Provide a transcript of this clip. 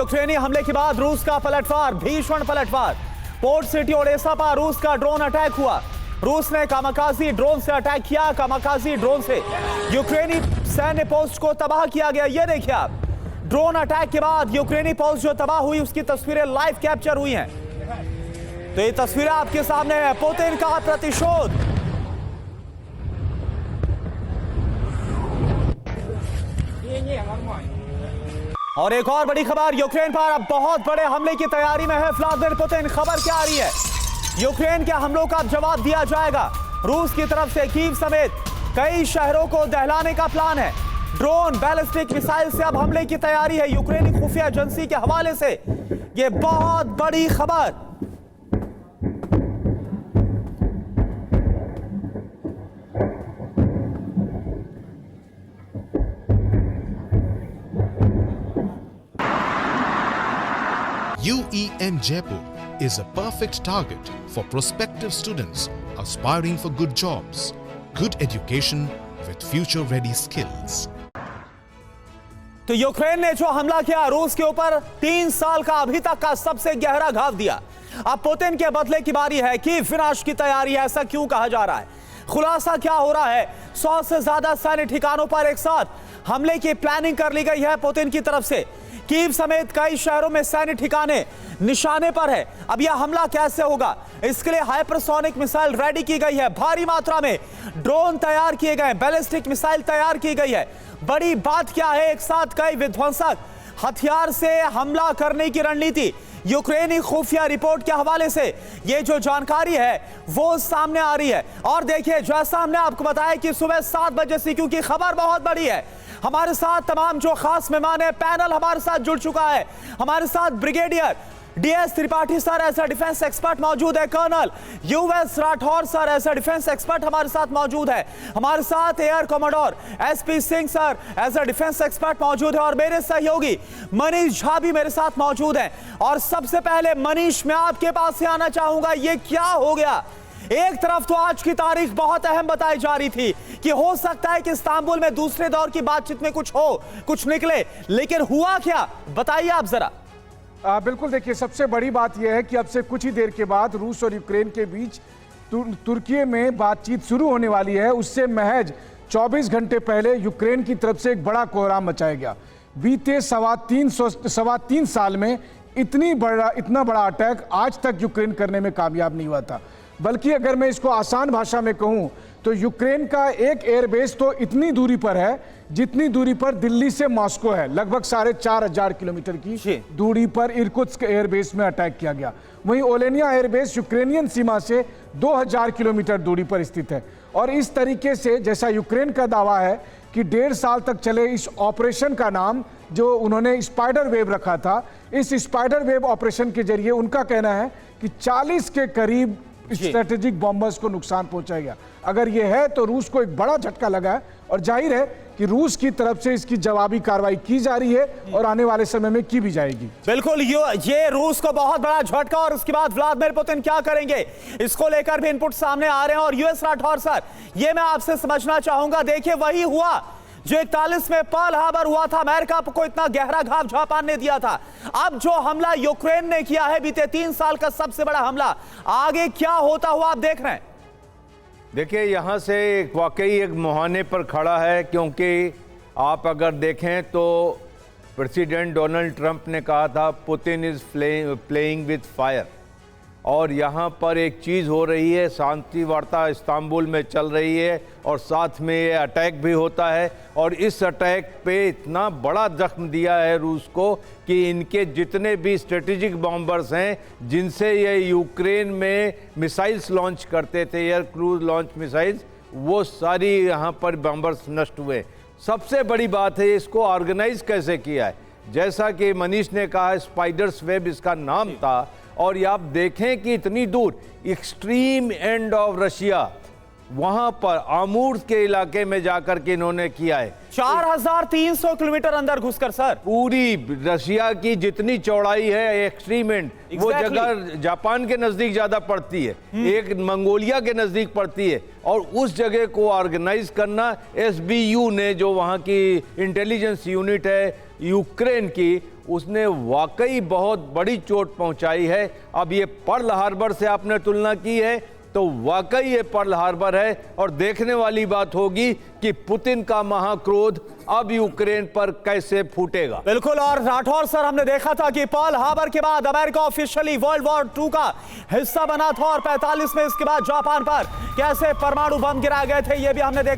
यूक्रेनी हमले के बाद रूस का पलटवार, भीषण पलटवार। पोर्ट सिटी ओडेसा पर रूस का ड्रोन अटैक हुआ। रूस ने कामाकाजी ड्रोन से अटैक किया। कामाकाजी ड्रोन से यूक्रेनी सैन्य पोस्ट को तबाह किया गया। ये देखिए आप, ड्रोन अटैक के बाद यूक्रेनी पोस्ट जो तबाह हुई उसकी तस्वीरें लाइव कैप्चर हुई हैं। तो ये तस्वीरें आपके सामने है। पुतिन का प्रतिशोध। और एक और बड़ी खबर, यूक्रेन पर अब बहुत बड़े हमले की तैयारी में है व्लादिमीर पुतिन। खबर क्या आ रही है? यूक्रेन के हमलों का जवाब दिया जाएगा। रूस की तरफ से कीव समेत कई शहरों को दहलाने का प्लान है। ड्रोन, बैलिस्टिक मिसाइल से अब हमले की तैयारी है। यूक्रेनी खुफिया एजेंसी के हवाले से यह बहुत बड़ी खबर। UEM Jaipur is a perfect target for prospective students aspiring for good jobs, good education with future-ready skills. तो यूक्रेन ने जो हमला किया रूस के ऊपर, 3 साल का अभी तक का सबसे गहरा घाव दिया। अब पुतिन के बदले की बारी है। कीव विनाश की तैयारी है, ऐसा क्यों कहा जा रहा है? खुलासा क्या हो रहा है? 100 से ज्यादा सैन्य ठिकानों पर एक साथ हमले की प्लानिंग कर ली गई है पुतिन की तरफ से। कीव समेत कई शहरों में सैन्य ठिकाने निशाने पर है। अब यह हमला कैसे होगा, इसके लिए हाइपरसोनिक मिसाइल रेडी की गई है। भारी मात्रा में ड्रोन तैयार किए गए, बैलिस्टिक मिसाइल तैयार की गई है। बड़ी बात क्या है, एक साथ कई विध्वंसक हथियार से हमला करने की रणनीति। यूक्रेनी खुफिया रिपोर्ट के हवाले से ये जो जानकारी है वो सामने आ रही है। और देखिए, जैसा हमने आपको बताया कि सुबह 7 बजे से, क्योंकि खबर बहुत बड़ी है, हमारे साथ तमाम जो खास मेहमान है, पैनल हमारे साथ जुड़ चुका है। हमारे साथ brigadier DS Tripathi sir as a defence expert मौजूद है। Colonel US Rathore sir as a defence expert हमारे साथ मौजूद है। हमारे साथ air commodore SP Singh sir as a defence expert मौजूद है। और मेरे सहयोगी मनीष झा भी मेरे साथ मौजूद हैं। और सबसे पहले मनीष, मैं आपके पास से आना चाहूंगा, ये क्या हो गया? एक तरफ तो आज की तारीख बहुत अहम बताई जा रही थी कि हो सकता है कि इस्तांबुल में दूसरे दौर की बातचीत में कुछ हो, कुछ निकले, लेकिन हुआ क्या? बताइए आप जरा। बिल्कुल, देखिए, सबसे बड़ी बात यह है कि अब से कुछ ही देर के बाद रूस और यूक्रेन के बीच तुर्की में बातचीत शुरू होने वाली है। उससे महज 24 घंटे पहले यूक्रेन की तरफ से एक बड़ा कोहराम मचाया गया। बीते सवा तीन साल में इतना बड़ा अटैक आज तक यूक्रेन करने में कामयाब नहीं हुआ था। बल्कि अगर मैं इसको आसान भाषा में कहूं तो यूक्रेन का एक एयरबेस तो इतनी दूरी पर है जितनी दूरी पर दिल्ली से मॉस्को है। लगभग 4,500 किलोमीटर की दूरी पर इर्कुत्स्क एयरबेस में अटैक किया गया। वहीं ओलेनिया एयरबेस यूक्रेनियन सीमा से 2000 किलोमीटर दूरी पर स्थित है। और इस तरीके से, जैसा यूक्रेन का दावा है कि 1.5 साल तक चले इस ऑपरेशन का नाम जो उन्होंने स्पाइडर वेव रखा था, इस स्पाइडर वेव ऑपरेशन के जरिए उनका कहना है कि 40 के करीब स्ट्रेटेजिक बॉम्बर्स को नुकसान पहुंचाएगा। अगर ये है तो रूस को एक बड़ा झटका लगा है और जाहिर है कि रूस की तरफ से इसकी जवाबी कार्रवाई की जा रही है और आने वाले समय में की भी जाएगी। बिल्कुल, ये रूस को बहुत बड़ा झटका। और उसके बाद व्लादिमीर पुतिन क्या करेंगे, इसको लेकर भी इनपुट सामने आ रहे हैं। और US राठौर सर, ये मैं आपसे समझना चाहूंगा, देखिए वही हुआ जो 41 में पर्ल हार्बर हुआ था। अमेरिका को इतना गहरा घाव जापान ने दिया था। अब जो हमला यूक्रेन ने किया है, बीते 3 साल का सबसे बड़ा हमला, आगे क्या होता हुआ आप देख रहे हैं? देखिए, यहाँ से वाकई एक मुहाने पर खड़ा है, क्योंकि आप अगर देखें तो प्रेसिडेंट डोनाल्ड ट्रंप ने कहा था Putin is playing with fire. और यहाँ पर एक चीज़ हो रही है, शांति वार्ता इस्तांबुल में चल रही है और साथ में ये अटैक भी होता है। और इस अटैक पे इतना बड़ा जख्म दिया है रूस को कि इनके जितने भी स्ट्रेटेजिक बॉम्बर्स हैं जिनसे ये यूक्रेन में मिसाइल्स लॉन्च करते थे, एयर क्रूज लॉन्च मिसाइल्स, वो सारी यहाँ पर बॉम्बर्स नष्ट हुए। सबसे बड़ी बात है इसको ऑर्गेनाइज कैसे किया है। जैसा कि मनीष ने कहा, स्पाइडर्स वेब इसका नाम था। और ये आप देखें कि इतनी दूर एक्सट्रीम एंड ऑफ रशिया वहां पर आमूर के इलाके में जाकर के इन्होंने किया है। 4300 किलोमीटर अंदर घुसकर सर। पूरी रशिया की जितनी चौड़ाई है एक्सट्रीमेंट, वो Exactly. जगह जापान के नजदीक ज्यादा पड़ती है, एक मंगोलिया के नजदीक पड़ती है, और उस जगह को ऑर्गेनाइज करना एसबीयू ने, जो वहां की इंटेलिजेंस यूनिट है यूक्रेन की, उसने वाकई बहुत बड़ी चोट पहुंचाई है। अब ये पर्ल हार्बर से आपने तुलना की है, तो वाकई ये पर्ल हार्बर है, और देखने वाली बात होगी कि पुतिन का महाक्रोध अब यूक्रेन पर कैसे फूटेगा। बिल्कुल। और राठौर सर, हमने देखा था कि पर्ल हार्बर के बाद अमेरिका ऑफिशियली वर्ल्ड वॉर 2 का हिस्सा बना था, और 45 में इसके बाद जापान पर कैसे परमाणु बम गिराए गए थे, ये भी हमने देखा।